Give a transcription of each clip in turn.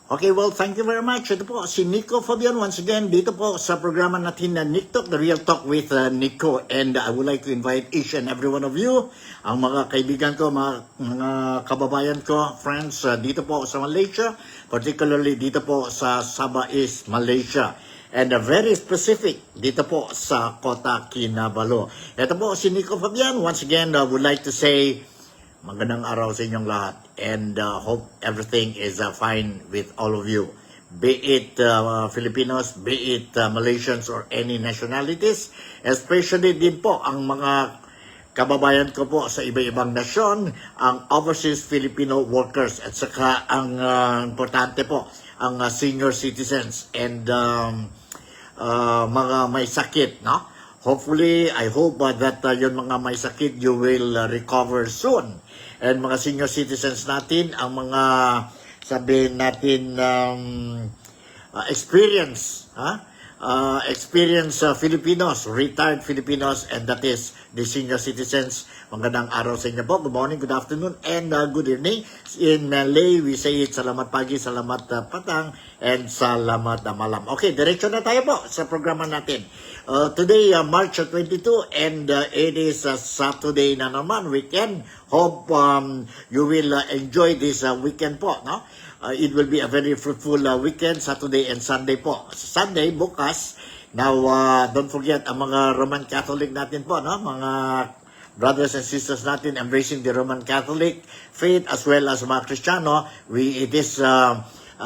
Okay, well, thank you very much. Ito po, si Nico Fabian once again dito po sa programa natin na Nick Talk, The Real Talk with Nico. And I would like to invite each and every one of you, ang mga kaibigan ko, mga kababayan ko, friends, dito po sa Malaysia, particularly dito po sa Sabah East, Malaysia. And very specific dito po sa Kota Kinabalu. Ito po si Nico Fabian. Once again, would like to say magandang araw sa inyong lahat and hope everything is fine with all of you. Be it Filipinos, be it Malaysians or any nationalities, especially din po ang mga kababayan ko po sa iba-ibang nasyon, ang overseas Filipino workers at saka ang importante po, ang senior citizens and mga may sakit, no? Hopefully, I hope that yung mga may sakit, you will recover soon. And mga senior citizens natin, ang mga sabihin natin experience Filipinos, retired Filipinos, and that is the senior citizens. Magandang araw sa inyo po. Good morning, good afternoon, and good evening. In Malay, we say it, salamat pagi, salamat patang, and salamat malam. Okay, diretso na tayo po sa programa natin. Today, March 22, and it is Saturday na naman, weekend. Hope you will enjoy this weekend po, no? It will be a very fruitful weekend, Saturday and Sunday po. Sunday, bukas. Now, don't forget, ang mga Roman Catholic natin po, no? Mga brothers and sisters natin embracing the Roman Catholic faith as well as mga Kristiyano,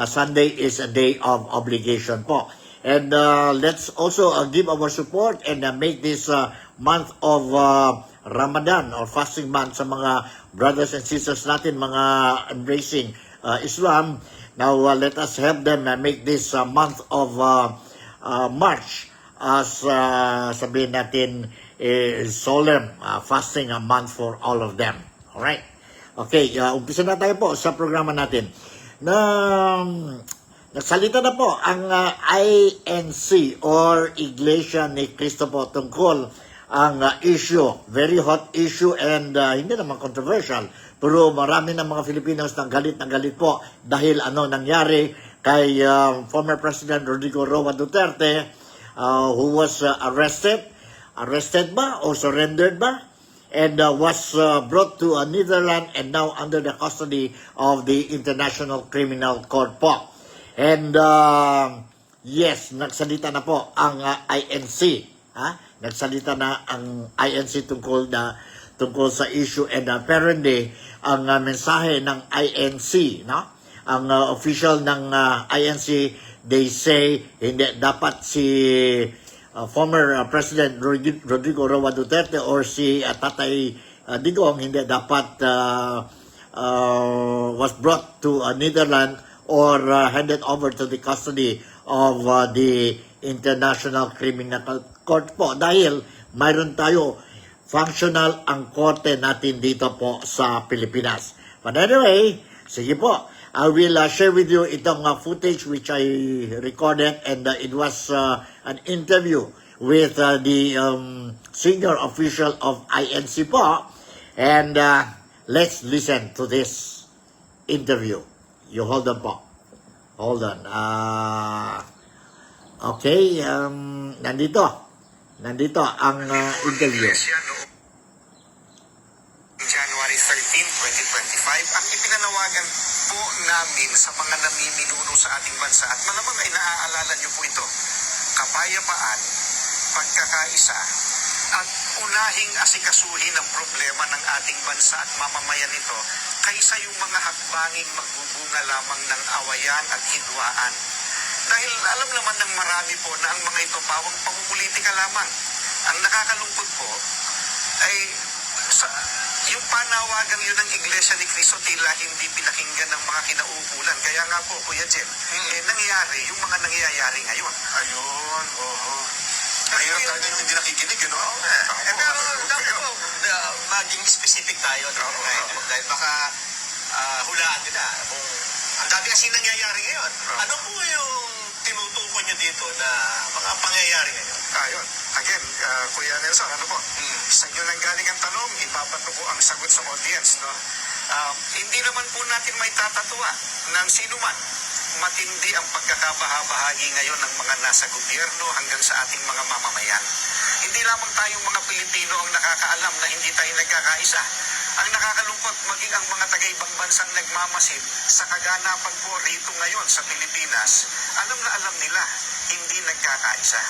Sunday is a day of obligation po. And let's also give our support and make this month of Ramadan or fasting month sa mga brothers and sisters natin, mga embracing Islam. Now, let us help them make this month of March as sabihin natin solemn fasting a month for all of them. Alright? Okay, umpisa na tayo po sa programa natin. Nagsalita na po ang INC or Iglesia ni Cristo po tungkol ang issue, very hot issue and hindi naman controversial, pero marami ng mga Filipinos na galit po dahil nangyari kay former President Rodrigo Roa Duterte who was arrested ba o surrendered ba? And was brought to Netherlands and now under the custody of the International Criminal Court po. And yes, nagsalita na po ang INC. Nagsalita na ang INC tungkol sa issue and apparently ang mensahe ng INC, no? Ang official ng INC, they say hindi dapat si former President Rodrigo Roa Duterte or si Tatay Digong hindi dapat was brought to Netherlands or handed over to the custody of the International Criminal Court po dahil mayroon tayo functional ang korte natin dito po sa Pilipinas. But anyway, sige po, I will share with you itong footage which I recorded and it was an interview with the senior official of INC po and let's listen to this interview. You hold on po. Hold on. Okay, nandito ang interview. January 13, 2025, ang ipinanawagan po namin sa mga namiminuno sa ating bansa at malamang ay naaalala niyo po ito, kapayapaan, pagkakaisa, at unahing asikasuhin ang problema ng ating bansa at mamamayan nito kaysa yung mga hakbanging magbubunga lamang ng awayan at hidwaan. Dahil alam naman ng marami po na ang mga ito pawang pamumulitika lamang. Ang nakakalungkot po ay yung panawagang yun ng Iglesia ni Cristo tila hindi pinakinggan ng mga kinauukulan. Kaya nga po, Kuya Jem, nangyayari yung mga nangyayari ngayon. Ayun, oo. Ngayon tayo hindi nakikinig, yun, no? Pero dapat po, maging specific tayo. Dahil baka hulaan nila kung ang dami kasi nangyayari ngayon. Ano po yung tinutukoy nyo dito na mga pangyayari ngayon? Ayun. Again, Kuya Nelson, ano po? Sa inyo nang galing ang tanong, ipapato po ang sagot sa audience, no? Hindi naman po natin may tatatwa ng sino man matindi ang pagkakabahabahagi ngayon ng mga nasa gobyerno hanggang sa ating mga mamamayan. Hindi lamang tayong mga Pilipino ang nakakaalam na hindi tayo nagkakaisa. Ang nakakalungkot, maging ang mga taga-ibang bansang nagmamasid sa kaganapan po rito ngayon sa Pilipinas, alam na alam nila, hindi nagkakaisa.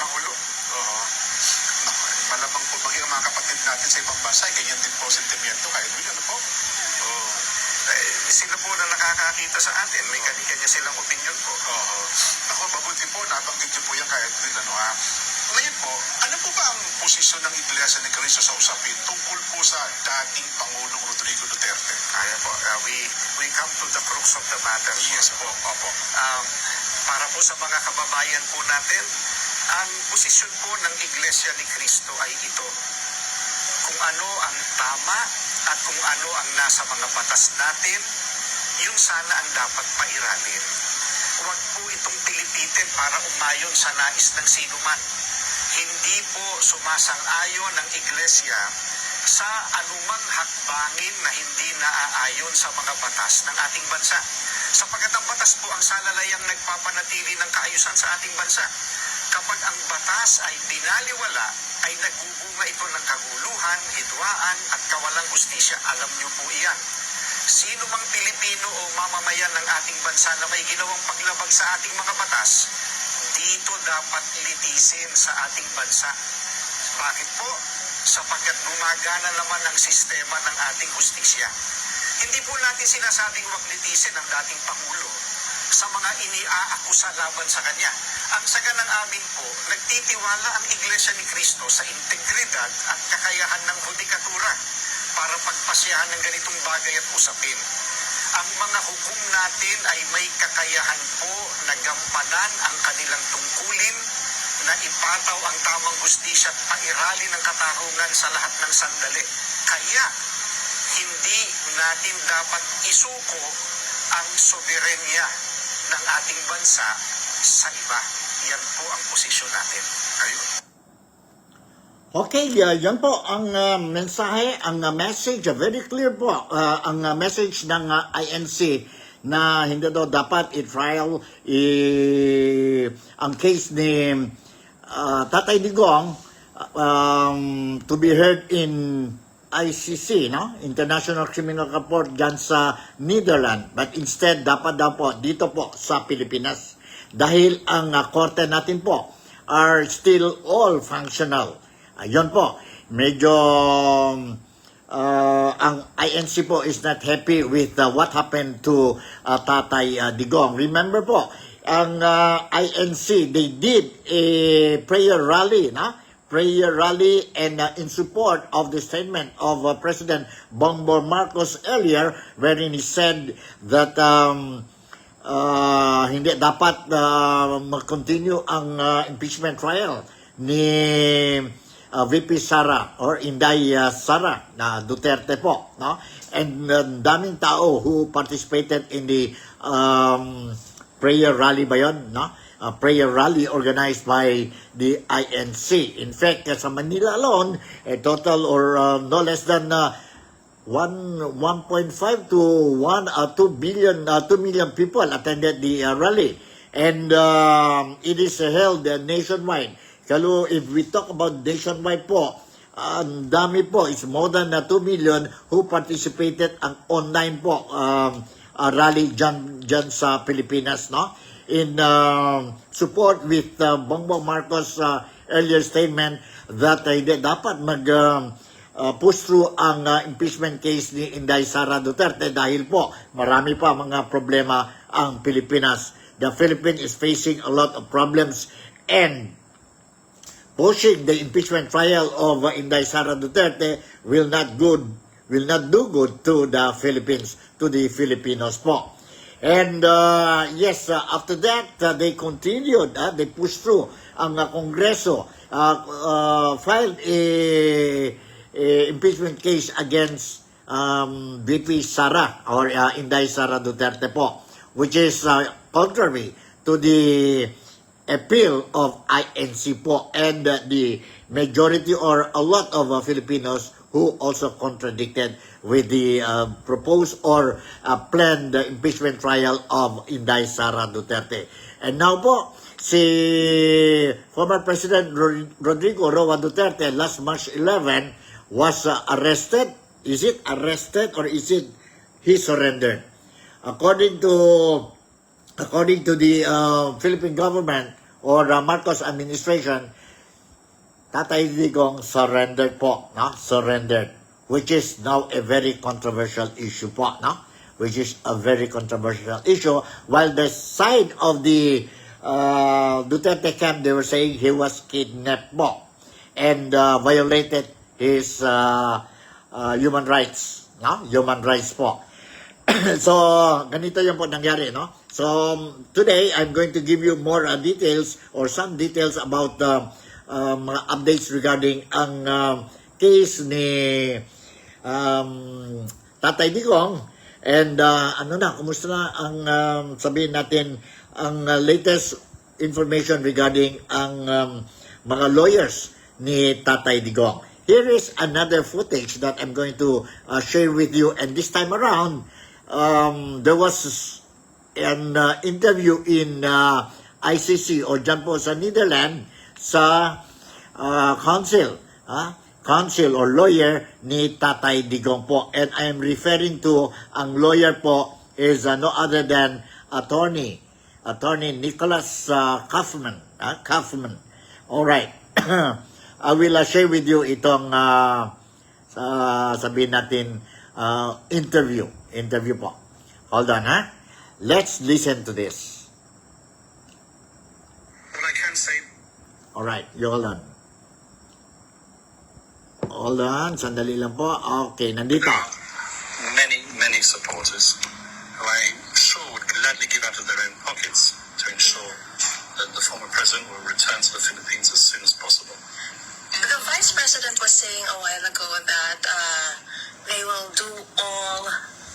Magulo. Oo. Naku, malamang po maging ang mga kapatid natin sa ibang bansa, ganyan din po sentimiento kay Edwin, ano po? Oh. Sila po na nakakakita sa atin, may kanya-kanya silang opinion po. Oo. Ako, mabuti po, nabanggit niyo po yan kay Edwin, ano ha? Ngayon po, ano po ba ang posisyon ng Iglesia ni Cristo sa usapin tungkol po sa dating Pangulong Rodrigo Duterte? Kaya po, we come to the crux of the matter. Yes po, opo. Para po sa mga kababayan po natin, ang posisyon po ng Iglesia ni Cristo ay ito. Kung ano ang tama at kung ano ang nasa mga batas natin, yun sana ang dapat pairalin. Huwag po itong pilipitin para umayon sa nais ng sinuman. Hindi po sumasang-ayon ng Iglesia sa anumang hakbangin na hindi naaayon sa mga batas ng ating bansa. Sapagkat ang batas po ang salalayang nagpapanatili ng kaayusan sa ating bansa. Kapag ang batas ay binaliwala, ay nagbubunga ito ng kaguluhan, hidwaan at kawalang hustisya. Alam niyo po iyan. Sino mang Pilipino o mamamayan ng ating bansa na may ginawang paglabag sa ating mga batas, dito dapat litisin sa ating bansa. Bakit po? Sapagkat gumagana naman ang sistema ng ating hustisya. Hindi po natin sinasabing wag litisin ang dating Pangulo sa mga iniaakusa laban sa kanya. Ang saga ng amin po, nagtitiwala ang Iglesia ni Cristo sa integridad at kakayahan ng hudikatura para pagpasyahan ng ganitong bagay at usapin. Ang mga hukom natin ay may kakayahan po na gampanan ang kanilang tungkulin, na ipataw ang tamang hustisya at pairali ng katarungan sa lahat ng sandali. Kaya, hindi natin dapat isuko ang soberenya ng ating bansa sa iba. Yan po ang posisyon natin. Ayun. Okay, yan po ang mensahe, ang message, very clear po, ang message ng INC na hindi daw dapat i-trial ang case ni Tatay Digong to be heard in ICC, no? International Criminal Court dyan sa Netherlands. But instead, dapat daw po dito po sa Pilipinas. Dahil ang korte natin po are still all functional. Ayun po, medyo ang INC po is not happy with what happened to Tatay Digong. Remember po, ang INC, they did a prayer rally, prayer rally and in support of the statement of President Bongbong Marcos earlier, wherein he said that hindi dapat mag-continue ang impeachment trial ni VP Sara or Inday Sara na Duterte po, no? And daming tao who participated in the prayer rally ba yun, no? Prayer rally organized by the INC. In fact, sa Manila alone, a total or no less than 1.5 to 2 million people attended the rally. And it is held nationwide. Kalo, if we talk about nationwide po, ang dami po, it's more than 2 million who participated ang online po rally dyan sa Pilipinas, no? In support with Bongbong Marcos earlier statement that dapat push through ang impeachment case ni Inday Sara Duterte dahil po marami pa mga problema ang Pilipinas. The Philippines is facing a lot of problems and pushing the impeachment trial of Inday Sara Duterte will not do good to the Philippines, to the Filipinos po. And yes, after that, they continued, they pushed through ang Kongreso, filed a impeachment case against VP Sara or Inday Sara Duterte po, which is contrary to the appeal of INC po and the majority or a lot of Filipinos who also contradicted with the proposed or planned impeachment trial of Inday Sara Duterte. And now po, si former President Rodrigo Roa Duterte last March 11 was arrested. Is it arrested or is it he surrendered? According to the Philippine government or Marcos administration, Tatay Digong surrendered po, no? Surrendered, which is now a very controversial issue po, no? Which is a very controversial issue. While the side of the Duterte camp, they were saying he was kidnapped po and violated his human rights, no? Human rights po. So, ganito yung po nangyari, no? So, today, I'm going to give you more details or some details about mga updates regarding ang case ni Tatay Digong. And kumusta na ang sabihin natin, ang latest information regarding ang mga lawyers ni Tatay Digong. Here is another footage that I'm going to share with you. And this time around, there was an interview in ICC o dyan po sa Netherlands sa counsel or lawyer ni Tatay Digong po. And I am referring to ang lawyer po is no other than attorney Nicholas Kaufman. Alright. I will share with you itong sabihin natin interview po. Hold on, ha? Let's listen to this. What I can say, Alright, you hold on. Hold on, sandali lang po. Okay, nandito. many supporters who I'm sure would gladly give out of their own pockets to ensure that the former president will return to the Philippines as soon as possible. The Vice President was saying a while ago that they will do all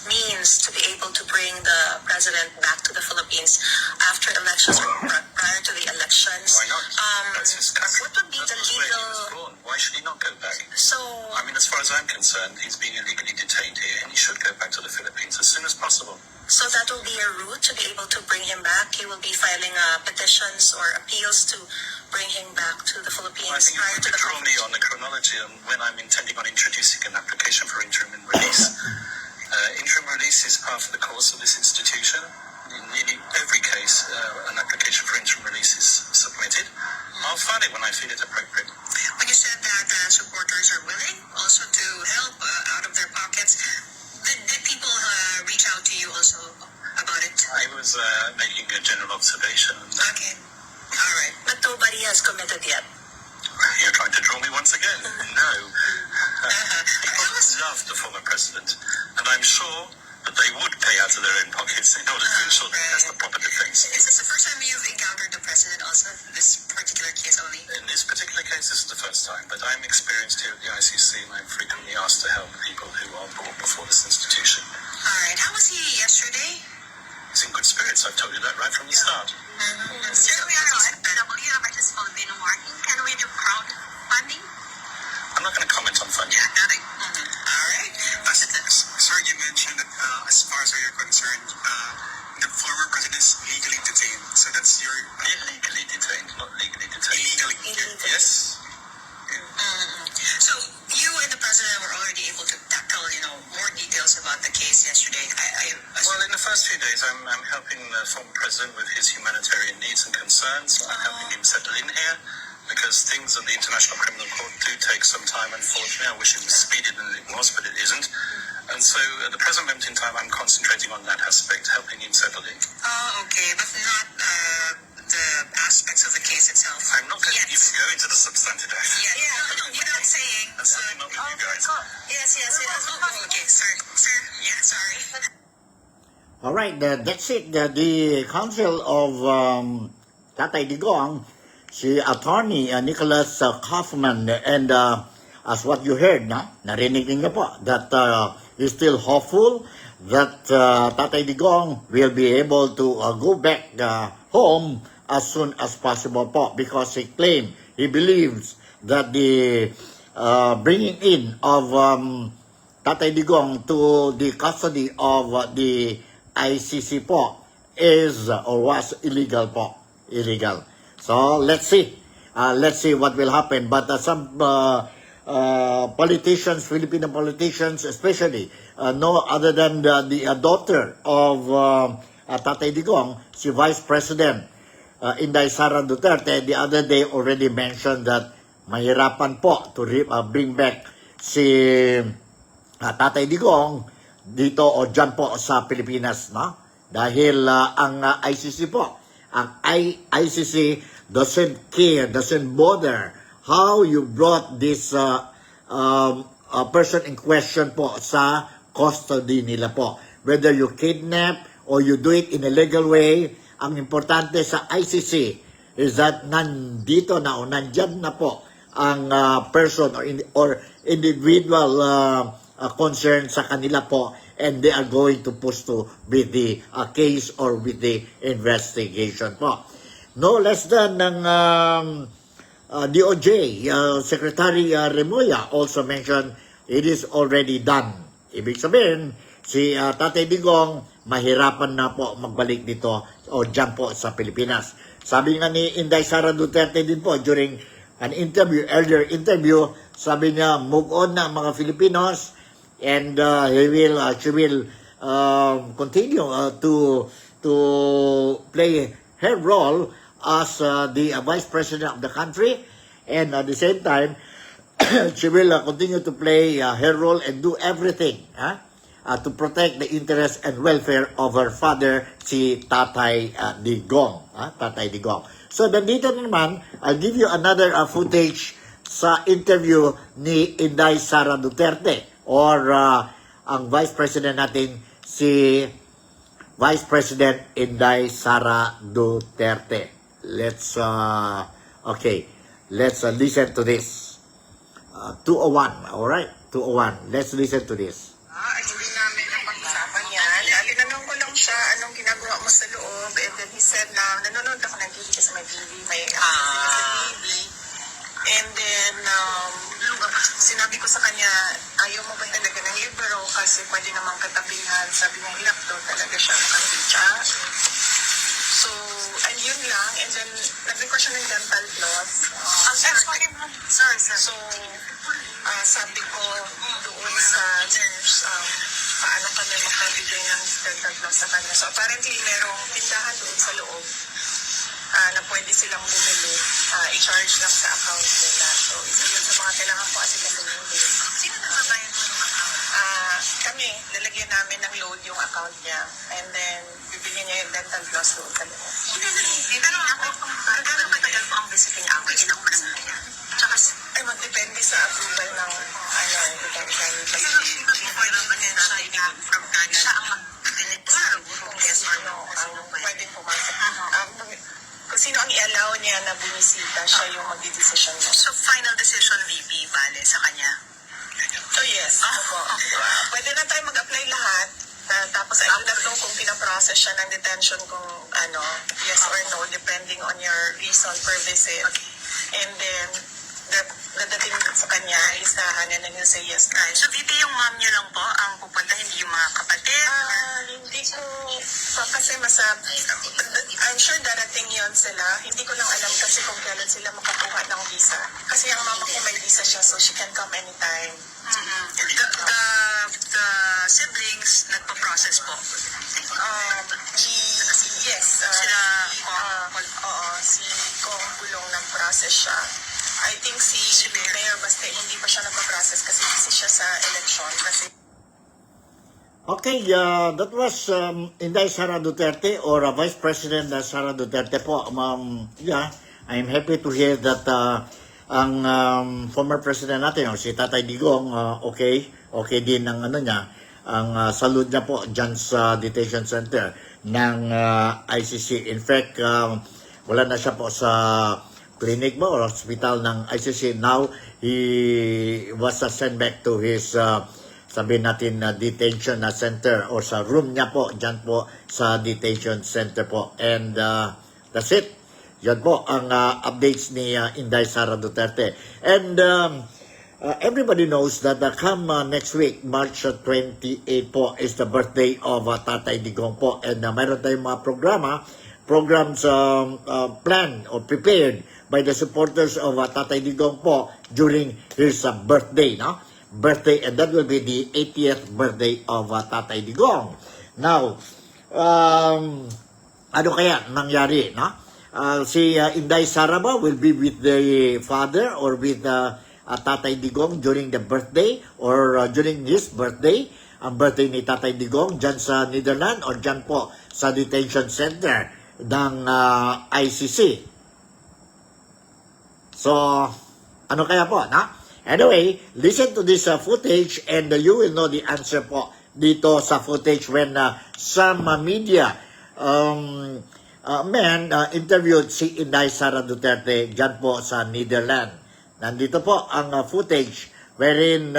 means to be able to bring the president back to the Philippines after elections or prior to the elections. Why not? That's his country. What would be That the was where he was legal... born. Why should he not go back? So, I mean, as far as I'm concerned, he's being illegally detained here, and he should go back to the Philippines as soon as possible. so that will be a route to be able to bring him back. He will be filing petitions or appeals to bring him back to the Well, I Philippines think you prior have to to the draw me on the chronology on when I'm intending on introducing an application for interim release. Interim release is part of the course of this institution. In nearly every case, an application for interim release is submitted. I'll file it when I feel it appropriate. When you said that supporters are willing also to help out of their pockets, did people reach out to you also about it? I was making a general observation. Okay. All right. But nobody has committed yet. You're trying to draw me once again. No. People How was- love the former president, and I'm sure that they would pay out of their own pockets in order to ensure that he has the proper defense. Is this the first time you've encountered the president also, this particular case only? In this particular case, this is the first time, but I'm experienced here at the ICC, and I'm frequently asked to help people who are brought before this institution. All right. How was he yesterday? He's in good spirits, I've told you that right from the start. Sir, we are FPW versus Filipino working. Can we do crowdfunding? I'm not going to comment on funding. Nothing. All right. Sir, you mentioned that as far as you're concerned, the former president is legally detained. So that's your... Illegally detained, not legally detained. Illegally. Yes. So you and the president were already able to tackle, more details about the case yesterday. Well, in the first few days, I'm helping the former president with his humanitarian needs and concerns. I'm helping him settle in here because things at the International Criminal Court do take some time, unfortunately. I wish it was speedier than it was, but it isn't. And so at the present moment in time, I'm concentrating on that aspect, helping him settle in. Oh, okay, but not the aspects of the case itself. I'm not going to even go into the substantive aspect. Without saying. That's not with you guys. Yes. Okay, sir. Yeah, sorry. All right, that's it. The counsel of Tatay Digong, si attorney Nicholas Kaufman, and as what you heard, narinig niyo po, that he's still hopeful that Tatay Digong will be able to go back home as soon as possible po, because he believes that the bringing in of Tatay Digong to the custody of the ICC po is or was illegal po. Illegal. So, let's see. Let's see what will happen. But some politicians, Filipino politicians especially, no other than the daughter of Tatay Digong, si Vice President Inday Sara Duterte, the other day already mentioned that mahirapan po to bring back si Tatay Digong dito o dyan po sa Pilipinas, no? Dahil ang ICC po, ang ICC doesn't care, doesn't bother how you brought this person in question po sa custody nila po. Whether you kidnap or you do it in a legal way, ang importante sa ICC is that nandito na o nandyan na po ang person or individual concerned sa kanila po, and they are going to pursue with the case or with the investigation po. No less than ng DOJ, Secretary Remulla also mentioned it is already done. Ibig sabihin, si Tatay Digong mahirapan na po magbalik dito o dyan po sa Pilipinas. Sabi nga ni Inday Sara Duterte din po during an interview, earlier interview, sabi niya, move on na mga Filipinos, and she will continue to play her role as the Vice President of the country, and at the same time, she will continue to play her role and do everything to protect the interest and welfare of her father, si Tatay Digong. Tatay Digong. So, nandito naman, I'll give you another footage sa interview ni Inday Sara Duterte or ang Vice President natin, si Vice President Inday Sara Duterte. Let's listen to this. 201, alright? 201. Let's listen to this. Hindi namin napag-usapan yan. Tinanong ko lang siya, anong ginagawa mo sa loob? And then he said na, nanonood ako ng TV kasi may TV, may sa TV. And then, sinabi ko sa kanya, ayaw mo ba talaga ng libro? Kasi pwede namang katabihan. Sabi niya, hirap daw talaga siya makapitya. So, and yun lang. And then, nag-request siya ng dental floss. So, sabi ko doon sa nurse, paano kami makabigay ng dental floss sa kanya. So, apparently, merong tindahan doon sa loob na pwede silang bumili. I-charge lang sa account nila. So, isa yun sa mga kailangan ko kasi katulungin. Sino nagbabayad mo ng account? Kami, lalagyan namin ng load yung account niya. And then, bibili niya yung dental floss doon sa loob. Pero ako, gano'ng katagal po ang visiting hours ng personal niya? Tsaka, magdepende sa approval ng detention. Pero, before naman yan siya from Canada, siya ang mag-visit sa kung yes or no, ang pwedeng pumasok. Kung sino ang i-allow niya na bumisita, siya yung magdidesisyon mo. So, final decision, VP, bale sa kanya? So, yes. Pwede na tayo mag-apply lahat. Tapos, I don't know kung pinaprocess siya ng detention kung yes or no, depending on your reason per visit. And then, dadating sa kanya, listahan and then he'll say yes na. So, VP, yung mom niyo lang po ang pupunta, hindi yung mga kapatid? Hindi ko, kasi I'm sure darating yon sila. Hindi ko lang alam kasi kung kailan sila makakuha ng visa. Kasi ang mama ko may visa siya, so she can come anytime. The siblings nagpa-process po? Yes. Si Kong Bulong nag-process siya. I think si Mayor Baste hindi pa siya nagpa-process kasi busy siya sa election. Okay, that was Inday Sara Duterte or Vice President Sara Duterte po. I'm happy to hear that ang former president natin, si Tatay Digong, okay din ang ang salud niya po dyan sa detention center ng ICC. In fact, wala na siya po sa clinic ba or hospital ng ICC. Now, he was sent back to his sabihin natin na detention center or sa room niya po, dyan po sa detention center po. And that's it. Yan po ang updates ni Inday Sara Duterte. And everybody knows that come next week, March 28 po, is the birthday of Tatay Digong po. And mayroon tayong mga programs planned or prepared by the supporters of Tatay Digong po during his birthday, no? Birthday, and that will be the 80th birthday of Tatay Digong. Now, ano kaya nangyari, no? Si Inday Sara ba will be with the father or with Tatay Digong during the birthday or during his birthday, ang birthday ni Tatay Digong dyan sa Netherlands or dyan po sa detention center ng ICC. So, ano kaya po, na? Anyway, listen to this footage and you will know the answer po dito sa footage when some media interviewed si Inday Sara Duterte dyan po sa Netherlands. Nandito po ang footage wherein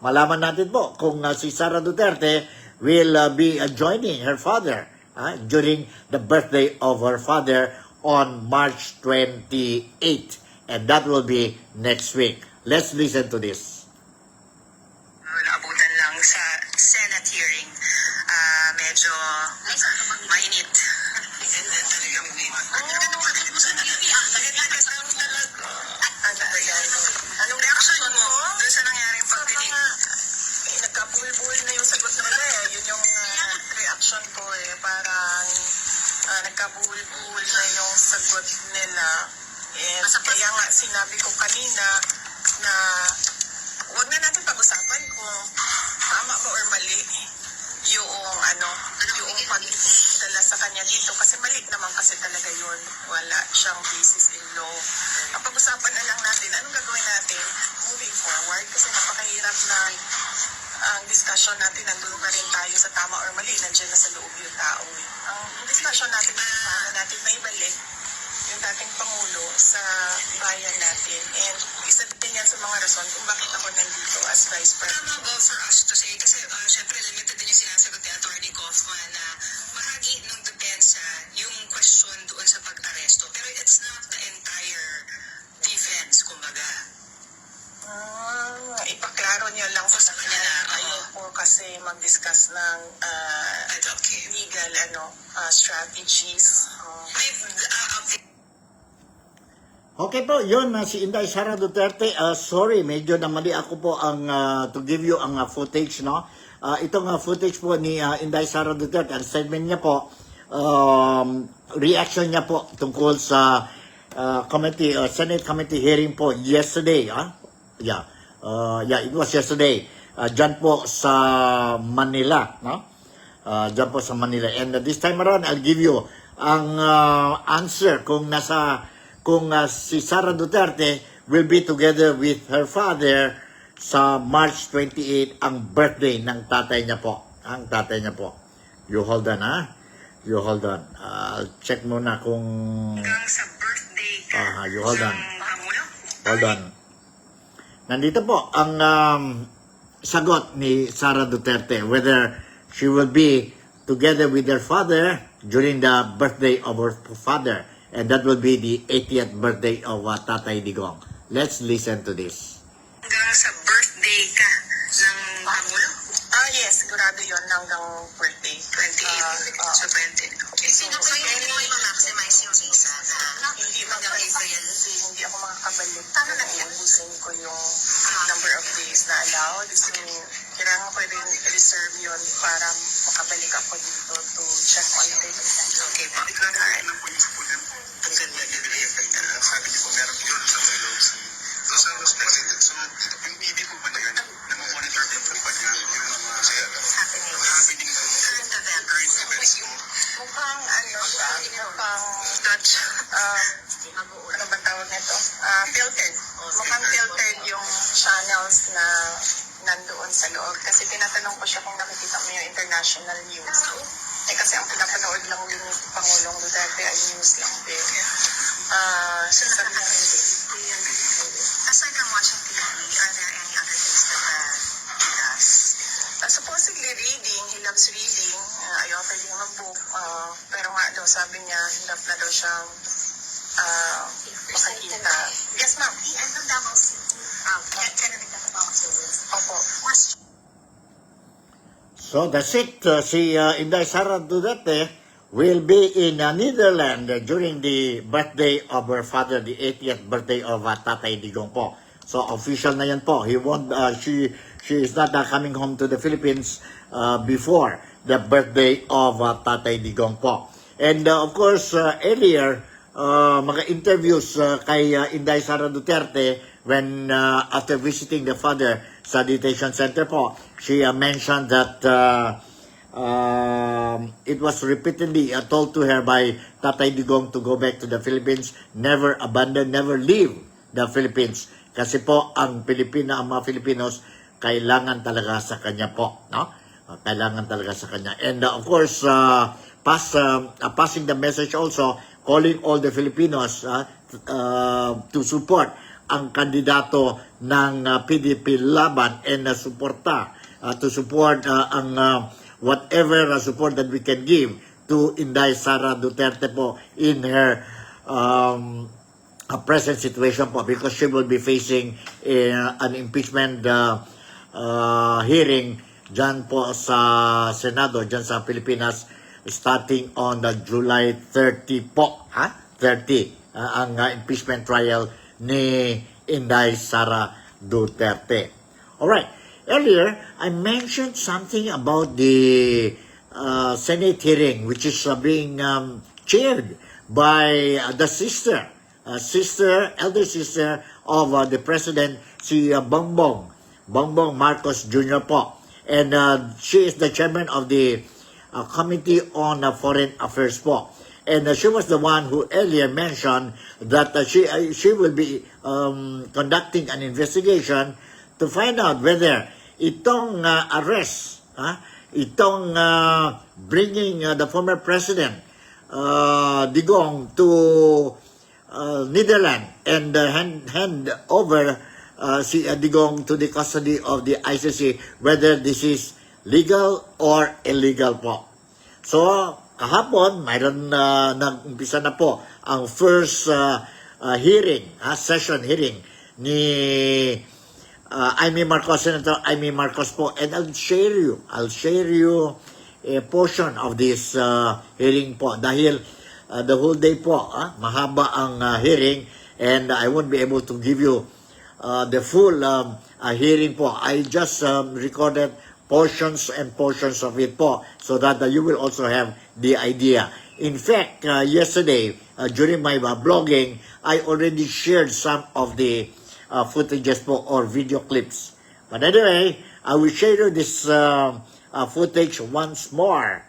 malaman natin po kung si Sara Duterte will be joining her father during the birthday of her father on March 28. And that will be next week. Let's listen to this. Naabutan lang sa Senate hearing. Medyo mainit. Anong reaction mo doon sa nangyaring pagdinig? Nagkabulbul na yung sagot nila eh. Yun yung reaction ko eh. Parang nagkabulbul na yung sagot nila. And kaya nga sinabi ko kanina na huwag na natin pag-usapan kung tama ba or mali yung pagdala sa kanya dito kasi mali naman kasi talaga yun. Wala siyang basis in law. Ang pag-usapan na lang natin, anong gagawin natin moving forward kasi napakahirap na ang discussion natin, nandun pa rin tayo sa tama or mali, nandiyan na sa loob yung tao. Ang discussion natin, paano natin maibalik yung dating Pangulo sa bayan natin. And isa din yan sa mga rason kung bakit ako nandito as Vice President. Tama ba for us to say, kasi syempre limited din yung sinasagot ni Atty. Kaufman na bahagi ng depensa yung question doon sa pag-aresto. Pero it's not the entire defense, kumbaga. Ipaklaro niyo lang sa kanya na ayoko kasi mag-discuss ng legal strategies. Okay po, yun si Inday Sara Duterte. Sorry, medyo namali ako po ang to give you ang footage, no? Itong footage po ni Inday Sara Duterte, ang statement niya po, reaction niya po tungkol sa Senate committee hearing po yesterday, it was yesterday. Diyan po sa Manila, no? Diyan po sa Manila. And this time around, I'll give you ang answer kung si Sara Duterte will be together with her father sa March 28, ang birthday ng tatay niya po. Ang tatay niya po. You hold on, ha? You hold on. I'll check muna kung... Hanggang sa birthday you hold on. Pangulo? Hold on. Nandito po ang sagot ni Sara Duterte, whether she will be together with her father during the birthday of her father. And that will be the 80th birthday of Tatay Digong. Let's listen to this. Hanggang sa birthday ka ng Pangulo? Yes, sigurado yun hanggang birthday. 28. So 20. Okay. Sino pa yung hindi mo i-maximize yung visa na hindi mag-April? Hindi ako makakabalik. Paano na yan? Ubusin ko yung number of days na allowed. So, kailangan ko rin reserve yun para makabalik ako dito to check on the date. Okay po. Alright. Ang ganda niya sabi niyo po meron po sa mga loob so president so yung TV po ba na yun na-monitor din po pag yung mga happening po Current events. Mukhang Dutch, ano ba tawag nito? Filtered. Mukhang filtered yung channels na nandoon sa loob. Kasi tinatanong ko siya kung nakikita mo yung international news. Kasi ang pinapanood lang din ni Pangulong Duterte ay news lang din. Sabi niya hindi. Aside from watching TV, are there any other things that he does? Supposedly reading, he loves reading. I offered him a book. Pero nga daw, sabi niya, hirap na daw siyang makikita. Yes, ma'am. I'm from Davao City. Opo. So that's it. Si Inday Sara Duterte will be in Netherlands during the birthday of her father, the 80th birthday of Tatay Digong po. So official na yan po. He won't, she is not coming home to the Philippines before the birthday of Tatay Digong po. And of course, earlier, mga interviews kay Inday Sara Duterte when after visiting the father sa detention center po, she mentioned that it was repeatedly told to her by Tatay Digong to go back to the Philippines, never abandon, never leave the Philippines. Kasi po ang mga Filipinos kailangan talaga sa kanya po, no? Kailangan talaga sa kanya. And of course, passing the message also, calling all the Filipinos to support ang kandidato ng PDP Laban and suporta to support ang whatever support that we can give to Inday Sara Duterte po in her present situation po, because she will be facing an impeachment hearing dyan po sa Senado, dyan sa Pilipinas, starting on July 30 po. 30 ang impeachment trial ni Inday Sara Duterte. Alright, earlier I mentioned something about the Senate hearing, which is being chaired by the elder sister of the President, si Bongbong Marcos Jr. po. And she is the chairman of the Committee on Foreign Affairs po. And she was the one who earlier mentioned that she will be conducting an investigation to find out whether itong arrest, itong bringing the former President Digong to Netherlands and hand over si Digong to the custody of the ICC, whether this is legal or illegal po. So, kahapon, mayroon nag-umpisa na po ang first session hearing ni Senator Amy Marcos po, and I'll share you a portion of this hearing po, dahil the whole day po, mahaba ang hearing, and I won't be able to give you the full hearing po. I just recorded portions and portions of it po, so that you will also have the idea. In fact, yesterday, during my blogging, I already shared some of the footages po, or video clips. But anyway, I will share you this footage once more.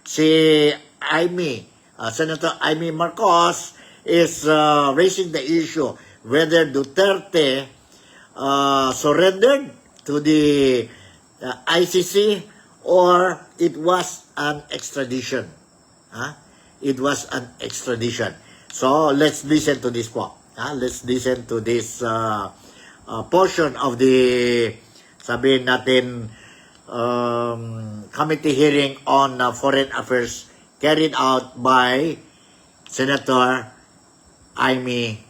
Si Senator Amy Marcos is raising the issue whether Duterte surrendered to the ICC or it was an extradition. It was an extradition. So let's listen to this po. Let's listen to this portion of the, sabihin natin, committee hearing on foreign affairs carried out by Senator Amy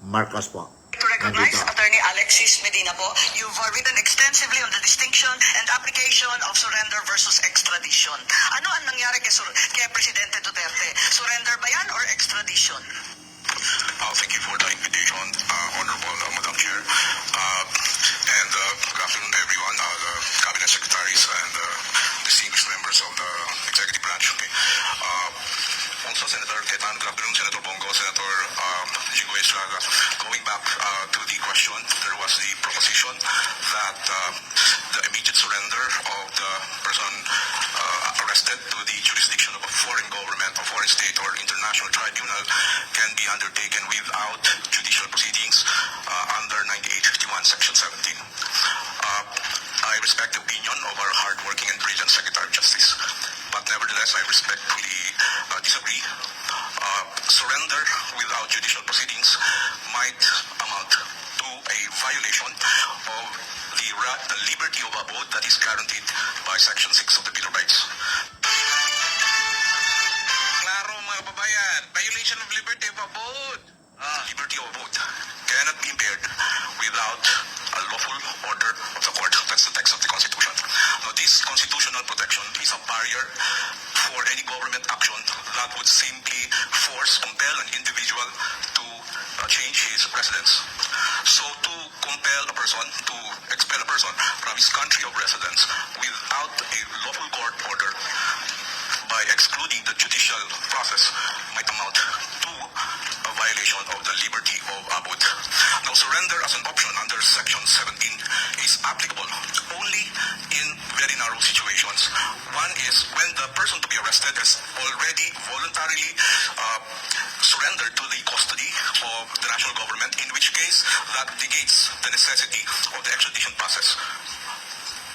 Marcos po. To recognize Attorney Alexis Medina po, you've written extensively on the distinction and application of surrender versus extradition. Ano ang nangyari kay Presidente Duterte? Surrender ba yan or extradition? Thank you for the invitation, Honorable Madam Chair. And good afternoon, everyone, the Cabinet Secretaries and distinguished members of the Executive Branch. Okay. Also, Senator Cayetano, good afternoon, Senator Bongo, Senator Jigo Estrada. Going back to the question, there was the proposition that the immediate surrender of the person arrested to the jurisdiction of a foreign government, or foreign state, or international tribunal can be undertaken without judicial proceedings under 9851 Section 17. I respect the opinion of our hardworking and brilliant Secretary of Justice, but nevertheless, I respectfully disagree. Surrender without judicial proceedings might amount to a violation of the liberty of abode that is guaranteed by Section 6 of the Bill of Rights. Klaro mga kababayan, violation of liberty of abode. Liberty of abode cannot be impaired without a lawful barrier for any government action that would simply compel an individual to change his residence. So to compel a person, to expel a person from his country of residence without a lawful court order by excluding the judicial process might amount to a violation of the liberty of abode. Now, surrender as an option under Section 17 is applicable only in very narrow situations. One is when the person to be arrested has already voluntarily surrendered to the custody of the national government, in which case that negates the necessity of the extradition process.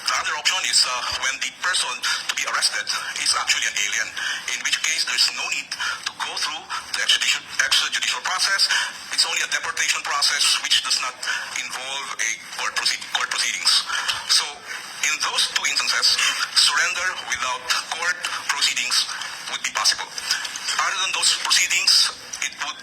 The other option is when the person to be arrested is actually an alien, in which case there's no need to go through the extrajudicial process. It's only a deportation process which does not involve a court proceedings. So in those two instances, surrender without court proceedings would be possible. Other than those proceedings, it would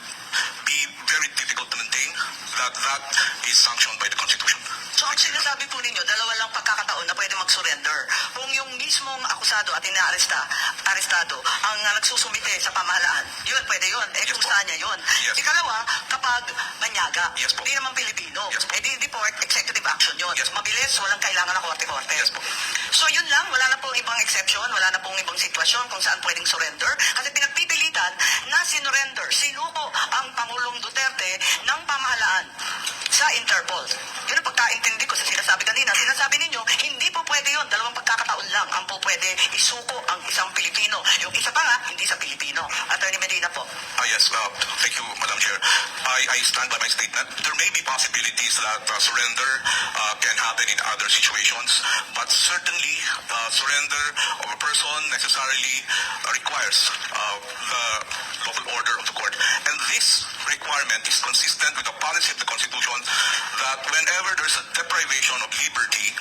be very difficult to maintain that is sanctioned by the Constitution. So ang sinasabi po ninyo, dalawa lang pagkakataon na pwede mag-surrender. Kung yung mismong akusado at arestado ang nagsusumite sa pamahalaan, yun, pwede yun. Yes, Kung po. saan niya yun. Yes. Ikalawa, kapag manyaga, Yes, po. di naman Pilipino, Yes, po. di report executive action yun. Yes, po. Mabilis, walang kailangan na korte-korte. Yes, po. So yun lang, wala na pong ibang exception, wala na pong ibang sitwasyon kung saan pwedeng surrender. Kasi pinagpipilitan na sinurrender, sinuko ang Pangulong Duterte ng pamahalaan sa Interpol. Yun ang pagkaintindi ko sa sinasabi kanina. Sinasabi ninyo, hindi po pwede yun. Dalawang pagkakataon lang ang po pwede isuko ang isang Pilipino. Yung isa pa nga, hindi sa Pilipino. Attorney Medina po. Yes, thank you, Madam Chair. I stand by my statement. There may be possibilities that surrender can happen in other situations, but certainly surrender of a person necessarily requires the lawful order of the court. And this requirement is consistent with the policy of the Constitution that whenever there's a deprivation of liberty,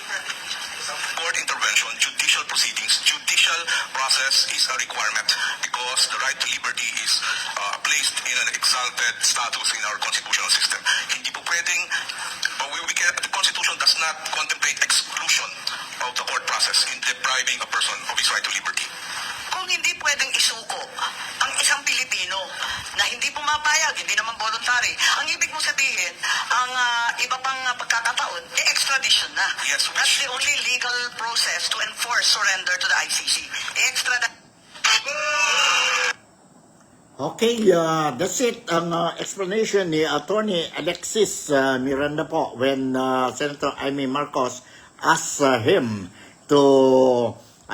court intervention, judicial proceedings, judicial process is a requirement because the right to liberty is placed in an exalted status in our constitutional system. Hindi po pwedeng, the Constitution does not contemplate exclusion of the court process in depriving a person of his right to liberty. Kung hindi pwedeng isuko ang isang Pilipino na hindi pumapayag, hindi naman voluntary, ang ibig mo sabihin, ang iba pang pagkakataon, extradition na. Yes, That's the only legal process to enforce surrender to the ICC. I-extradite. Okay, that's it. Ang explanation ni Attorney Alexis Miranda po when Senator Amy Marcos asked him to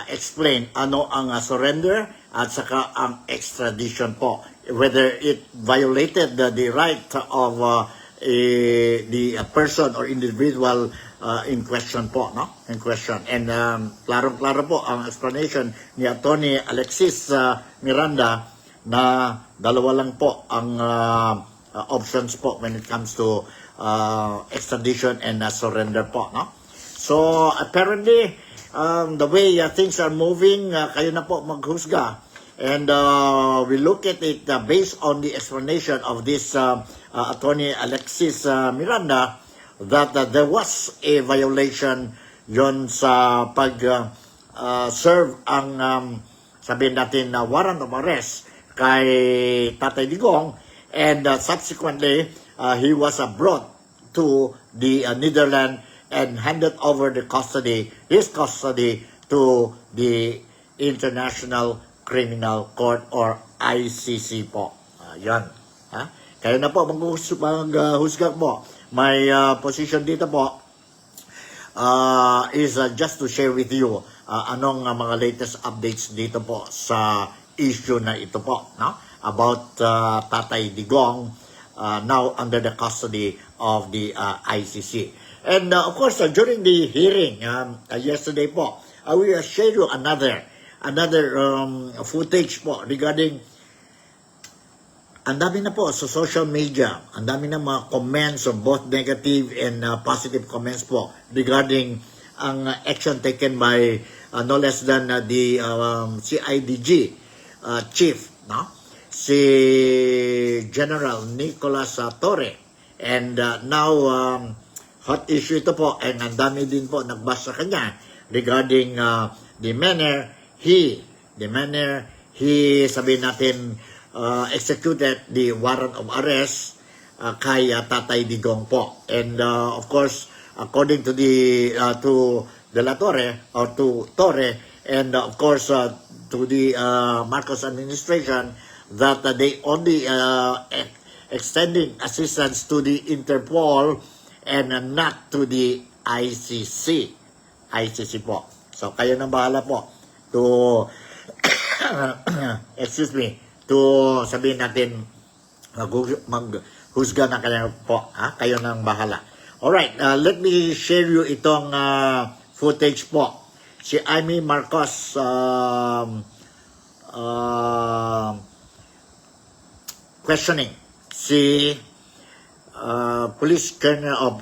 explain ano ang surrender at saka ang extradition po. Whether it violated the right of the person or individual in question po, no? In question. And klarong-klaro po ang explanation ni Attorney Alexis Miranda na dalawa lang po ang options po when it comes to extradition and surrender po, no? So apparently the way things are moving, kayo na po maghusga, and we look at it based on the explanation of this Attorney Alexis Miranda that there was a violation yon sa pag serve ang sabihin natin na warrant of arrest kay Tatay Digong, and subsequently he was brought to the Netherlands and handed over his custody to the International Criminal Court or ICC po. Yan. Kaya na po maghusga po. My position dito po is just to share with you anong mga latest updates dito po sa issue na ito po, no? About Tatay Digong now under the custody of the ICC. And of course, during the hearing yesterday po, we will share you another footage po regarding ang dami na po sa social media, ang dami na mga comments of both negative and positive comments po regarding ang action taken by no less than the CIDG chief, no? Si General Nicolas Torre. And now hot issue ito po, and ang dami din po nagbasa kanya regarding the manner the manner he, sabihin natin, executed the warrant of arrest kay Tatay Digong po. And of course, according to the to De La Torre or to Torre, and of course to the Marcos administration, that they only extending assistance to the Interpol and not to the ICC. ICC po. So kayo nang bahala po to excuse me, to sabihin natin maghusga na kayo po, ha? Kayo nang bahala. Alright, let me share you itong footage po. Si Amy Marcos questioning si Police General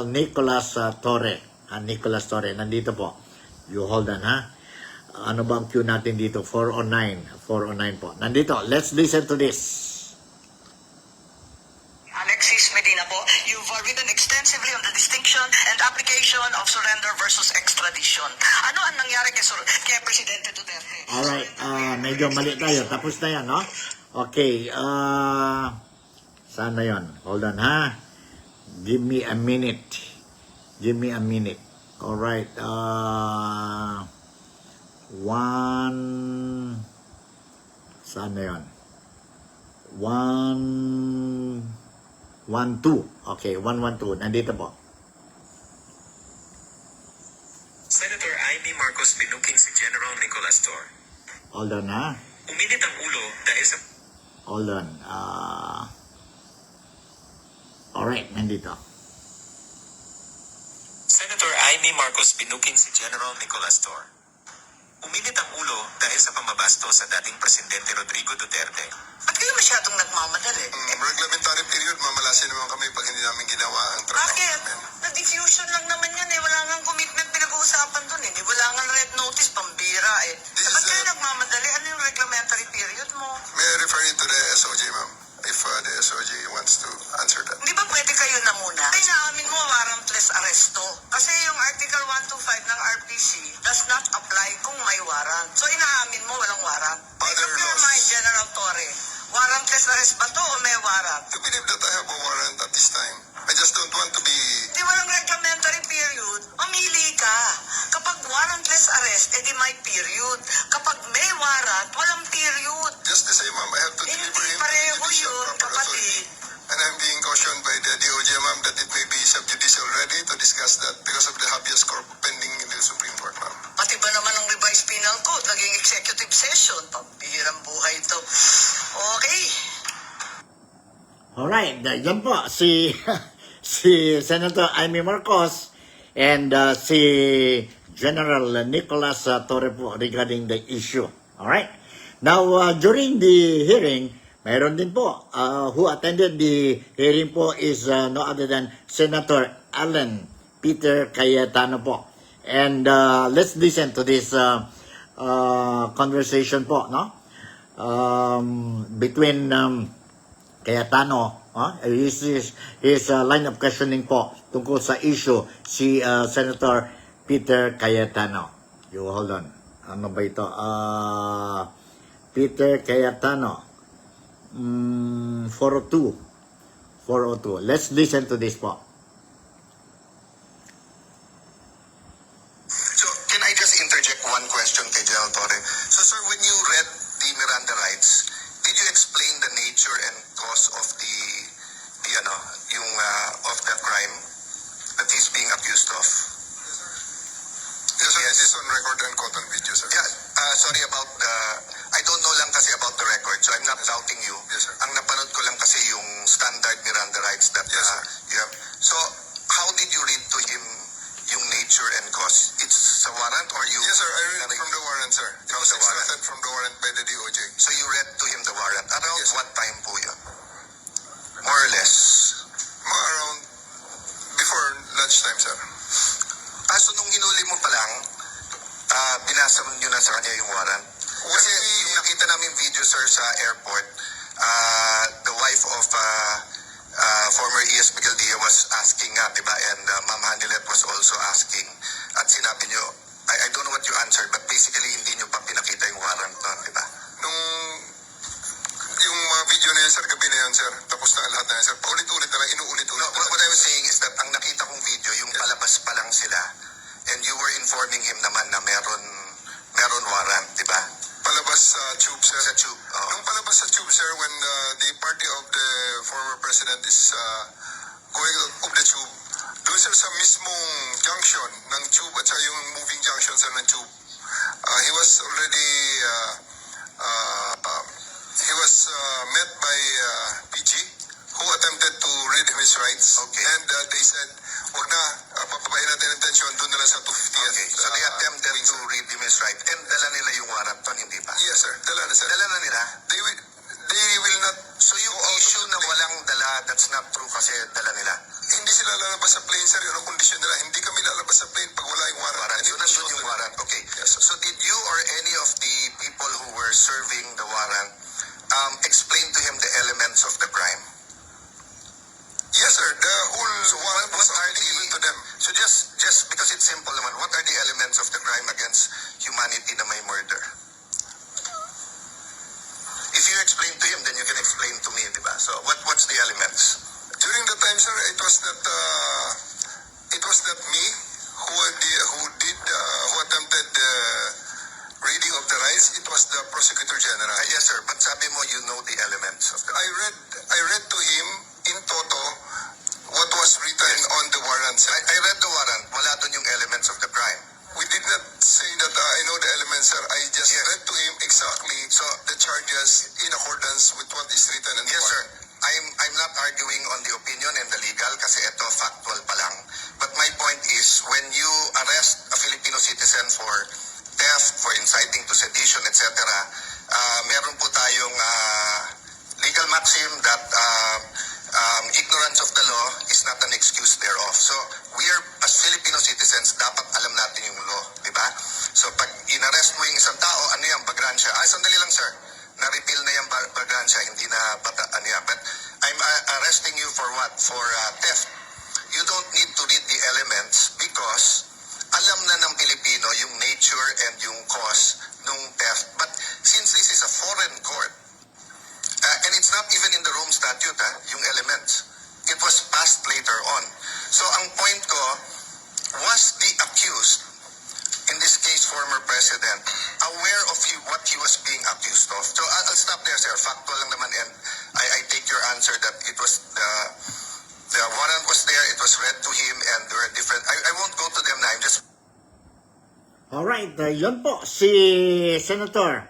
Nicolas Torre. Nicolas Torre, nandito po. You hold on, ha? Ano ba ang cue natin dito? 409 po. Nandito, let's listen to this. Alexis Medina po, you've written extensively on the distinction and application of surrender versus extradition. Ano ang nangyari kay Presidente Duterte? Alright, medyo mali tayo. Tapos na yan, no? Okay, saan na yun? Hold on, ha? Give me a minute. Alright, 1, saan na yun? 112. Okay, 112. Nandito po. Senator Amy Marcos pinuking si General Nicolas Torre. Hold on, ha? Uminit ang ulo dahil sa Hold on. Alright, nandito. Senator Amy Marcos pinuking si General Nicolas Torre. Uminit ang ulo dahil sa pamabasto sa dating Presidente Rodrigo Duterte. Ba't kayo masyadong nagmamadali? Reglamentary period, mamalasin naman kami pag hindi namin ginawa ang trabaho Bakit? namin. Na-diffusion lang naman yan eh. Wala nga commitment pinag-uusapan dun eh. Wala nga red notice, pambira eh. This Ba't is kayo a- nagmamadali? Ano yung reglementary period mo? May I refer you to the SOJ, ma'am? If the SOJ wants to answer that. Di ba pwede kayo na muna? Ay, naamin mo warrantless arresto. Kasi yung Article 125 ng RPC does not apply kung may warrant. So, inaamin mo walang warrant. Make up your laws. mind, General Torre. Warrantless arrest ba to o may warrant? To believe that I have a warrant at this time. I just don't want to be... Di walang reglementary period, mamili ka. Kapag warrantless arrest, edi may period. Kapag may warrant, walang period. Just the same, ma'am. I have to Hindi deliver him to pareho judicial yun, proper authority. kapatid. And I'm being cautioned by the DOJ, ma'am, that it may be sub-judicial ready to discuss that because of the habeas corpus pending in the Supreme Court, ma'am. Pati ba naman ang revised penal code, naging executive session, pambihirang buhay ito. Okay. Alright, yan po si si Senator Amy Marcos and si General Nicolas Torre po regarding the issue. Alright. Now, during the hearing, mayroon din po who attended the hearing po is no other than Senator Alan Peter Cayetano po. And let's listen to this conversation po, no? Between Cayetano, his line of questioning po tungkol sa issue si Senator Peter Cayetano. You hold on. Ano ba ito? Peter Cayetano. 402. Let's listen to this po. So, can I just interject one question kay General Torre? So, sir, when you read the Miranda rights, did you explain the nature and cause of the crime that he's being accused of? Yes, sir. Yes. This is on record and caught on video, sir. Yeah, sorry about the... I don't know lang kasi about the record, so I'm not doubting you. Yes, sir. Ang napanood ko lang kasi yung standard Miranda rights that you have. So, how did you read to him yung nature and cause? It's a warrant or you... Yes, sir. I read from the warrant, sir. It was extracted from the warrant by the DOJ. So, you read to him the warrant. Around what time po yun? More or less? More around before lunchtime, sir. So, nung hinuli mo pa lang, binasa nyo na sa kanya yung warrant? Kasi yung nakita namin video, sir, sa airport, the wife of former E.S. Miguel was asking nga, diba? And Ma'am Hanilet was also asking. At sinabi nyo, I don't know answered, but basically hindi nyo pa pinakita yung warrant nun, di ba? Nung yung mga video na yan, sir, gabi na yan, sir. Tapos na lahat na yan, sir. Paulit-ulit na lang, inuulit-ulit No, na lang. what I was saying is that ang nakita kong video, yung palabas pa lang sila, and you were informing him naman na meron warrant, di ba? Palabas sa tube, sir. Sa tube, oo. Nung palabas sa tube, sir, when the party of the former president is going out of the tube, doon, sir, sa mismong junction ng tube at saka yung moving junction, sir, ng tube, he was already met by PG, who attempted to read him his rights. Okay. And they said, wag na, papabayin natin ang tension doon na lang sa 250th. Okay, so they attempted to read him his right, and dala nila yung warrant nun, hindi ba? Yes, sir. Dala na, sir. Dala na nila? They will not. So yung issue na walang dala, that's not true kasi dala nila. Hindi sila lalabas sa plane, sir. Yun ang kondisyon nila. Hindi kami lalabas sa plane pag wala yung warrant. Warrant. Yun ang Yun yung warrant. Okay. Yes, sir. So did you or any of the people who were serving the warrant explain to him the elements of the crime? Yes, sir. The whole warrant was What are already given to them. So just because it's simple naman, what are the elements of the crime against humanity na may murder? If you explain to him, then you can explain to me, di ba? So what's the elements? During the time, sir, it was not me who attempted the reading of the rights. It was the prosecutor general. Yes, sir. But sabi mo, you know the elements of the I read to him in toto what was written on the warrant, sir. I read the warrant. Wala dun yung elements of the crime. We did not say that I know the elements, sir. I just Yes. read to him exactly the charges in accordance with what is written in the Yes, sir. warrant. I'm not arguing on the opinion and the legal kasi ito factual pa lang. But my point is, when you arrest a Filipino citizen for theft, for inciting to sedition, etc., meron po tayong legal maxim that ignorance of the law is not an excuse thereof. So, we are, as Filipino citizens, dapat alam natin yung law, di ba? So, pag inarrest mo yung isang tao, ano yan, bagransya? Sandali lang, sir. Na-repeal na yung bagransya, hindi na ano yan. But I'm arresting you for what? For theft. You don't need to read the elements because alam na ng Pilipino yung nature and yung cause nung theft. But since this is a foreign court, and it's not even in the Rome Statute, yung elements. It was passed later on. So ang point ko, was the accused, in this case former president, aware of what he was being accused of? So I'll stop there, sir. Factual lang naman, and I take your answer that it was the warrant was there, it was read to him, and there were different. I won't go to them now. I'm just Alright, yun po, si Senator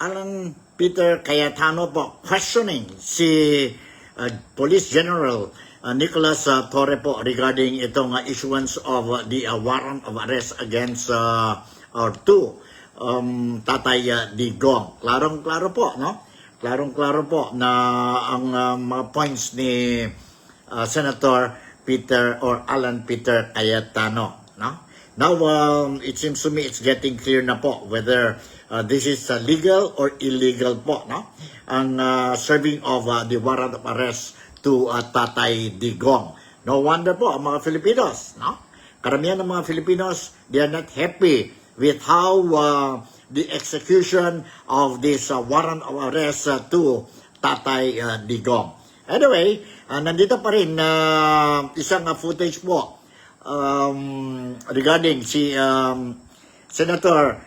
Alan Peter Cayetano po questioning si Police General Nicolas Torre po regarding itong issuance of the warrant of arrest against our two Tatay Digong. Klarong-klaro po, no? Klarong-klaro po na ang mga points ni Senator Peter or Alan Peter Cayetano, no? Now, it seems to me it's getting clear na po whether this is legal or illegal po, no? Ang serving of the warrant of arrest to Tatay Digong. No wonder po ang mga Filipinos, no? Karamihan ng mga Filipinos, they are not happy with how the execution of this warrant of arrest to Tatay Digong. Anyway, nandito pa rin isang footage po regarding si Senator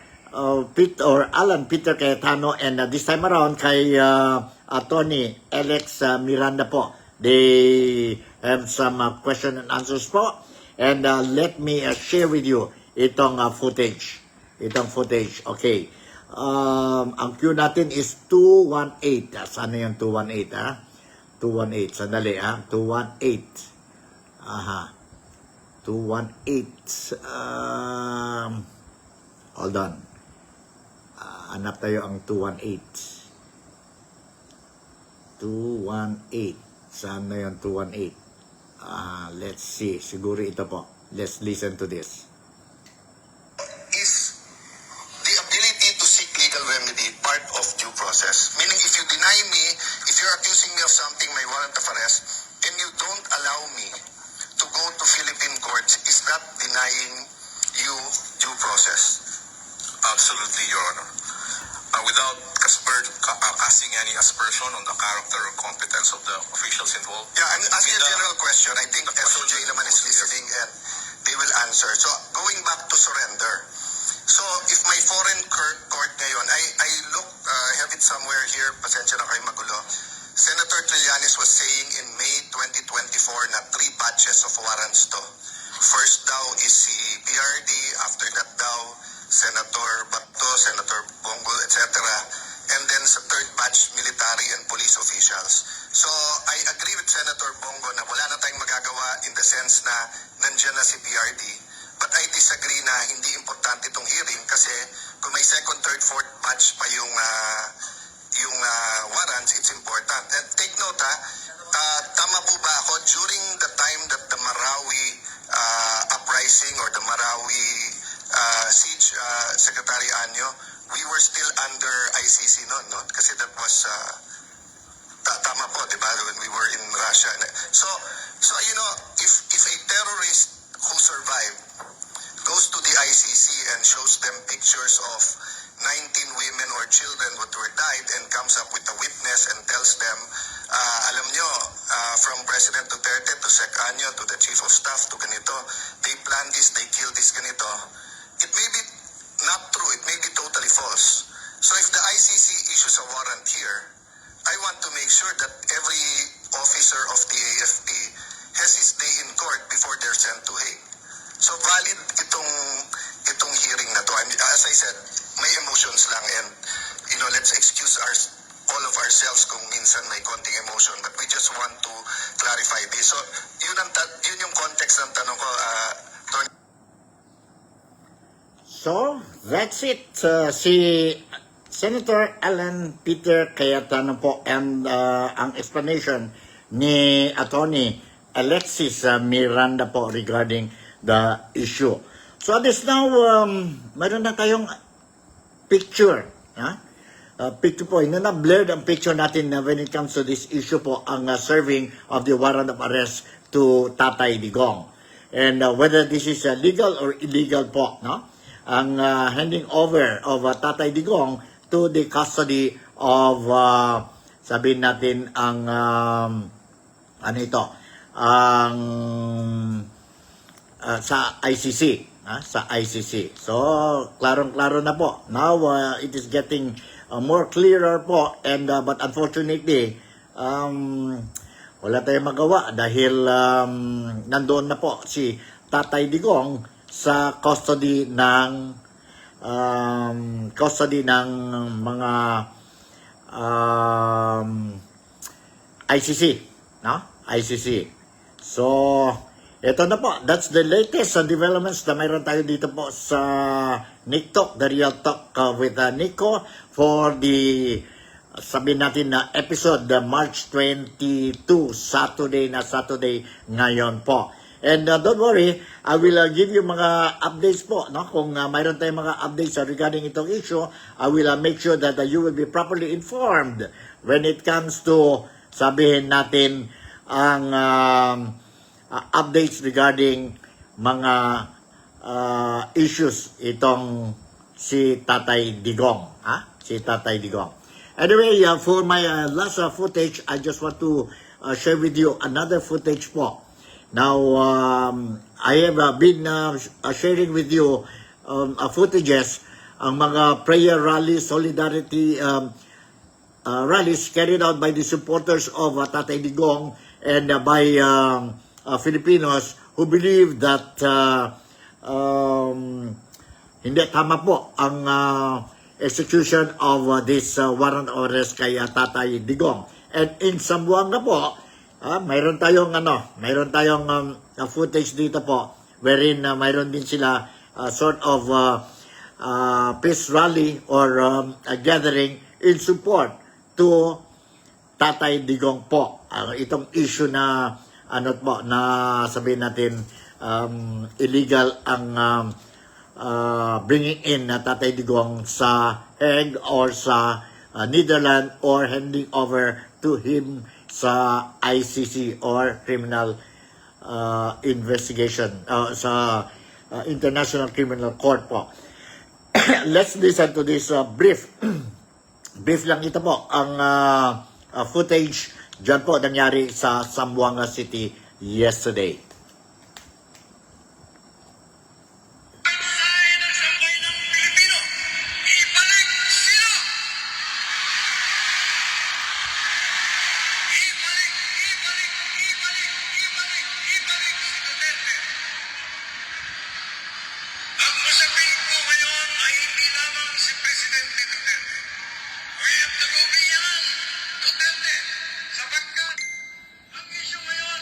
Alan Peter Cayetano, and this time around kay Attorney Alex Miranda po. They have some question and answers po, and let me share with you itong footage. Okay. Ang queue natin is 218. Sana yung 218, ha? 218. Sandali, ha? 218. Aha. 218. Hold on. Hanap tayo ang 218. 218. Saan na yung 218? Let's see. Siguro ito po. Let's listen to this. Is the ability to seek legal remedy part of due process? Meaning, if you deny me, if you're accusing me of something, my warrant of arrest, and you don't allow me to go to Philippine courts, is that denying you due process? Absolutely, Your Honor. Without casting any aspersion on the character or competence of the officials involved. Yeah, I'm asking a general question. I think SOJ naman is listening and they will answer. So, going back to surrender. So, if may foreign court ngayon, I look, have it somewhere here, pasensya na kayo magulo. Senator Trillanes was saying in May 2024 na 3 batches of warrants to. First daw is si PRD, after that daw, Senator Bato, Senator Bongo, etc. And then sa third batch, military and police officials. So, I agree with Senator Bongo na wala na tayong magagawa in the sense na nandiyan na si PRD. But I disagree na hindi importante itong hearing kasi kung may second, third, fourth batch pa yung warrants, it's important. And take note tama po ba ako, during the time that the Marawi uprising or the Marawi siege, Secretary Anyo, we were still under ICC noon, no? Kasi that was tama po, di ba, when we were in Russia. So you know, if a terrorist who survived goes to the ICC and shows them pictures of 19 women or children who were died and comes up with a witness and tells them, alam nyo, from President Duterte to Sec Anyo to the Chief of Staff to ganito, they planned this, they killed this ganito. It may be not true, it may be totally false. So if the ICC issues a warrant here, I want to make sure that every officer of the AFP has his day in court before they're sent to Hague. So valid itong hearing na to. As I said, may emotions lang and let's excuse all of ourselves kung minsan may konting emotion, but we just want to clarify this. So yun yung context ng tanong ko, Tony. So, that's it. Si Senator Alan Peter Cayetano po and ang explanation ni Attorney Alexis Miranda po regarding the issue. So, this now, mayroon na tayong picture. Picture po, na-blurred ang picture natin when it comes to this issue po, ang serving of the warrant of arrest to Tatay Digong. And whether this is legal or illegal po, no? Ang handing over of Tatay Digong to the custody of, sabihin natin, ang, sa ICC. Sa ICC. So, klarong-klaro na po. Now, it is getting more clearer po. And, but unfortunately, wala tayong magawa dahil nandoon na po si Tatay Digong sa custody ng mga ICC, no? ICC. So, ito na po. That's the latest developments na mayroon tayo dito po sa Nick Talk, The Real Talk with Nico for the, sabihin natin na episode, March 22, Saturday ngayon po. And don't worry, I will give you mga updates po, no? Kung mayroon tayong mga updates regarding itong issue, I will make sure that you will be properly informed when it comes to, sabihin natin, ang updates regarding mga issues itong si Tatay Digong. Si Tatay Digong. Anyway, for my last footage, I just want to share with you another footage po. Now, I have been sharing with you footages ang mga prayer rallies, solidarity rallies carried out by the supporters of Tatay Digong and by Filipinos who believe that hindi tama po ang execution of this warrant of arrest kay Tatay Digong. And in Zamboanga po, mayroon tayong footage dito po wherein mayroon din sila sort of peace rally or a gathering in support to Tatay Digong po. Itong issue na na sabihin natin illegal ang bringing in Tatay Digong sa Hague or sa Netherlands or handing over to him sa ICC or criminal investigation sa International Criminal Court po. let's listen to this brief. Brief lang ito po. Ang footage dyan po nangyari sa Zamboanga City yesterday. Mensahe ng sambayanang Pilipino, ibalik sila! Ibalik si Duterte. Ang usapin ko ngayon ay hindi lamang si Presidente Duterte. We have to go beyond Duterte sapagkat ang isyu ngayon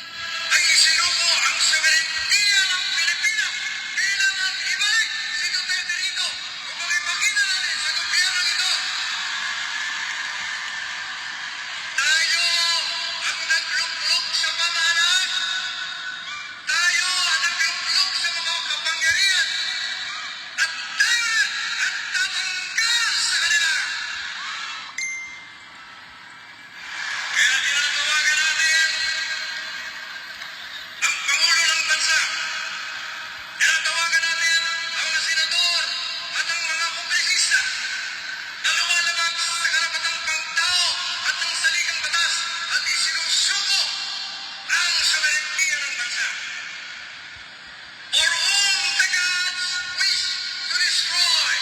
ay isinuko ang soberenya ng Pilipinas. Kailangan ibalik si Duterte rito. Kung makipakita natin sa gobyerno ito, tayo ang nagluklok sa pamahalaan. Tayo ang nagluklok sa mga kapangyarihan. At tayo ang tatanggal sa kanila. Kaya tinatawagan natin ang Pangulo ng Bansa. Tinatawagan natin ang mga senador at ang mga kongresista na lumalabag sa karapatang pangtao at ng saligang batas at isinusuko ang soberenya ng bansa. For whom the gods wish to destroy,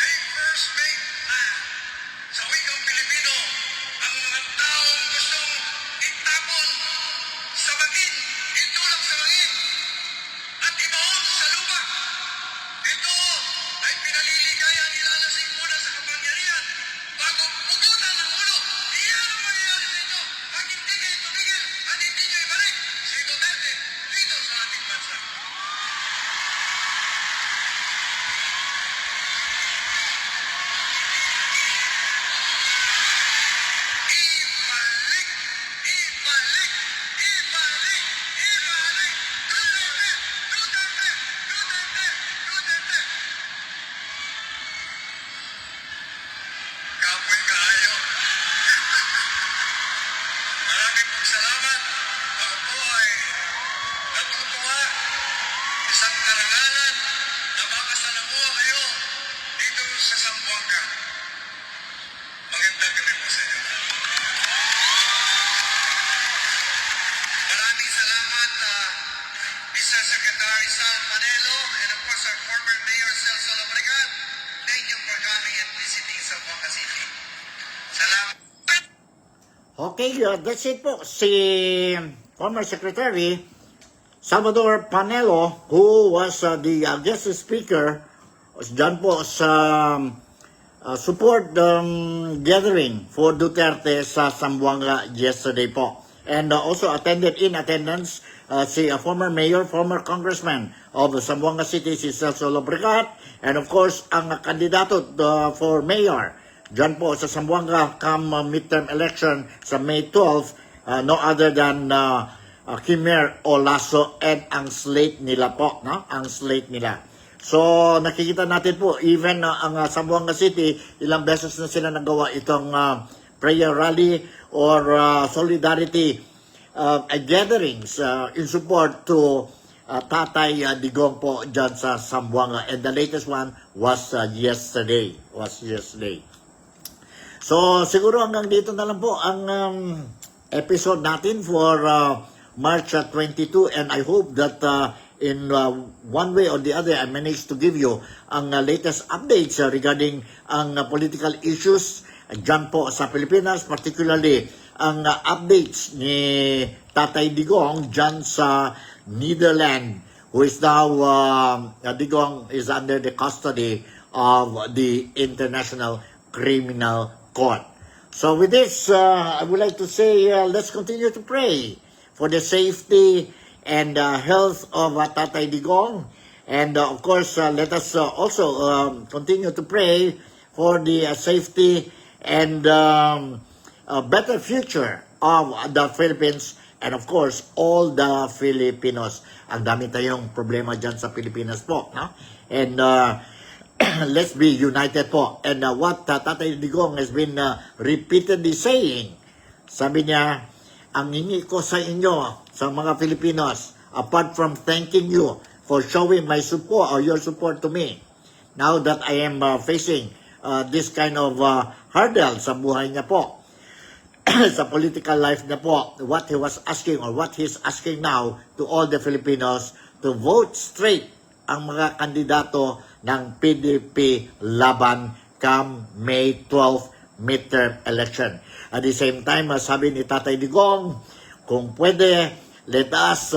they first made man. Sa wikang Pilipino, ang mga taong gustong itapon sa bangin, itulak sa bangin, at ibaon sa lupa. Ito ay pinaliligaya nila lasing muna sa kapangyarihan bago pugutan ang ulo. Iyan ang mangyayari sa inyo pag hindi kayo tumigil at hindi nyo ibalik si Duterte dito sa ating bansa. Ibalik! Ibalik! Ibalik! Ibalik! Duterte! Duterte! Duterte! Duterte! Kapoy kaayo. Maraming pong salamat. Ako po ay natutuwa. Isang karangalan na makasalamuha kayo dito sa Zamboanga. Magandang gabi po sa inyo. Maraming salamat, Mr. Secretary Sal Manelo, and of course our former Mayor Celso Lobregat. Thank you for coming and visiting Zamboanga City. Salamat. Okay, that's it po. Si former Secretary Salvador Panelo, who was the guest speaker dyan po sa support gathering for Duterte sa Zamboanga yesterday po. And also in attendance si former mayor, former congressman of Zamboanga City, si Celso Lobregat, and of course ang kandidato for mayor dyan po sa Zamboanga come midterm election sa May 12, no other than Kimer Olaso, and ang slate nila po, no? Ang slate nila. So, nakikita natin po, even ang Zamboanga City, ilang beses na sila nagawa itong prayer rally or solidarity gatherings in support to Tatay Digong po dyan sa Zamboanga. And the latest one was yesterday. So, siguro hanggang dito na lang po ang episode natin for March 22, and I hope that in one way or the other, I managed to give you ang latest updates regarding ang political issues dyan po sa Pilipinas, particularly ang updates ni Tatay Digong dyan sa Netherlands, who is now, Digong is under the custody of the International Criminal Court. So with this, I would like to say, let's continue to pray for the safety and health of Tatay Digong. And of course, let us also continue to pray for the safety and better future of the Philippines, and of course, all the Filipinos. Ang dami tayong problema dyan sa Pilipinas po, no? And let's be united po. And what Tatay Digong has been repeatedly saying, sabi niya, ang hingi ko sa inyo, sa mga Filipinos, apart from thanking you for showing my support or your support to me, now that I am facing this kind of hurdle sa buhay niya po, sa political life niya po, what he was asking or what he's asking now to all the Filipinos to vote straight ang mga kandidato ng PDP laban come May 12 midterm election. At the same time, sabi ni Tatay Digong, kung pwede, let us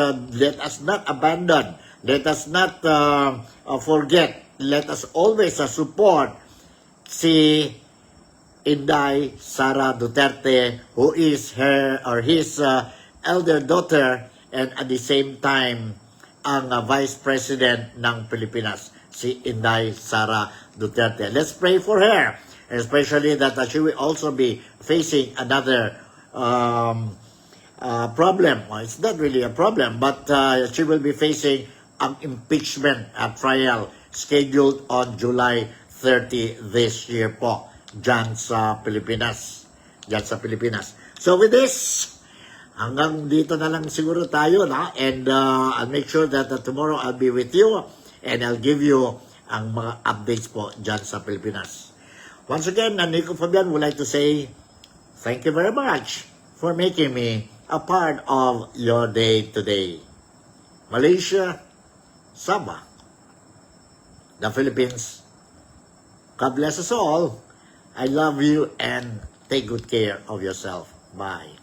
not abandon, let us not forget, let us always support si Inday Sara Duterte, who is her or his elder daughter, and at the same time, ang Vice President ng Pilipinas, si Inday Sara Duterte. Let's pray for her, especially that she will also be facing another problem. Well, it's not really a problem, but she will be facing an impeachment trial scheduled on July 30 this year po, dyan sa Pilipinas. So with this, hanggang dito na lang siguro tayo, na? And I'll make sure that tomorrow I'll be with you and I'll give you ang mga updates po dyan sa Pilipinas. Once again, Nico Fabian would like to say thank you very much for making me a part of your day today. Malaysia, Sabah, the Philippines, God bless us all. I love you and take good care of yourself. Bye.